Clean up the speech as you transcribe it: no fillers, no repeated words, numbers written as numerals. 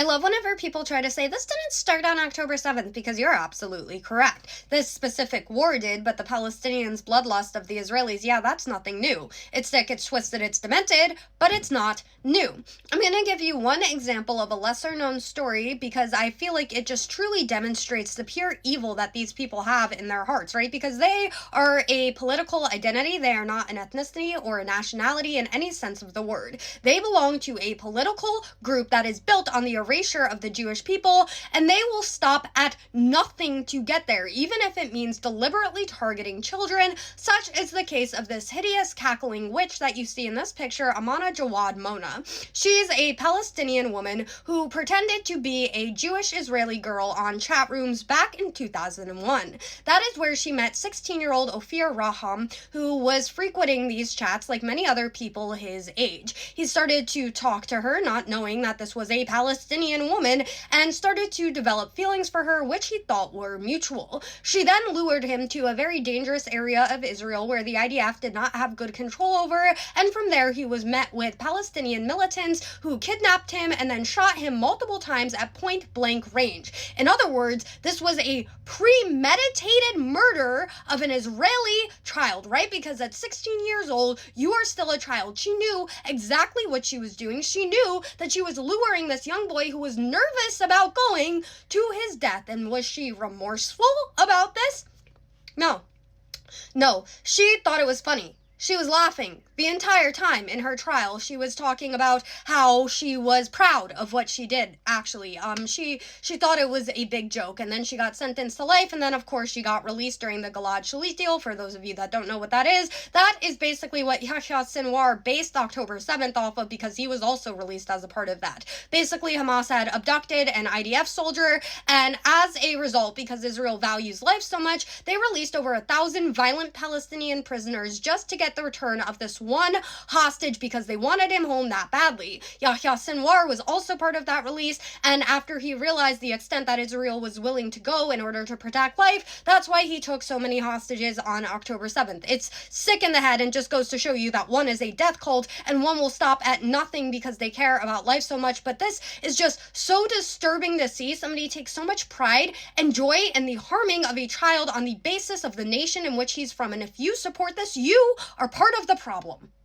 I love whenever people try to say this didn't start on October 7th because you're absolutely correct. This specific war did, but the Palestinians' bloodlust of the Israelis, yeah, that's nothing new. It's sick, it's twisted, it's demented, but it's not new. I'm going to give you one example of a lesser known story because I feel like it just truly demonstrates the pure evil that these people have in their hearts, right? Because they are a political identity, they are not an ethnicity or a nationality in any sense of the word. They belong to a political group that is built on the erasure of the Jewish people, and they will stop at nothing to get there, even if it means deliberately targeting children. Such is the case of this hideous cackling witch that you see in this picture, Amana Jawad Mona. She's a Palestinian woman who pretended to be a Jewish Israeli girl on chat rooms back in 2001. That is where she met 16-year-old Ophir Raham, who was frequenting these chats like many other people his age. He started to talk to her, not knowing that this was a Palestinian woman, and started to develop feelings for her, which he thought were mutual. She then lured him to a very dangerous area of Israel where the IDF did not have good control over, and from there he was met with Palestinian militants who kidnapped him and then shot him multiple times at point blank range. In other words, this was a premeditated murder of an Israeli child, right? Because at 16 years old, you are still a child. She knew exactly what she was doing. She knew that she was luring this young boy who was nervous about going to his death. And was she remorseful about this? No. No, she thought it was funny. She was laughing the entire time in her trial. She was talking about how she was proud of what she did, actually. She thought it was a big joke, and then she got sentenced to life, and then, of course, she got released during the Gilad Shalit deal. For those of you that don't know what that is basically what Yahya Sinwar based October 7th off of, because he was also released as a part of that. Basically, Hamas had abducted an IDF soldier, and as a result, because Israel values life so much, they released over 1,000 violent Palestinian prisoners just to get the return of this one hostage because they wanted him home that badly. Yahya Sinwar was also part of that release, and after he realized the extent that Israel was willing to go in order to protect life, that's why he took so many hostages on October 7th. It's sick in the head and just goes to show you that one is a death cult and one will stop at nothing because they care about life so much. But this is just so disturbing to see somebody take so much pride and joy in the harming of a child on the basis of the nation in which he's from. And if you support this, you are part of the problem.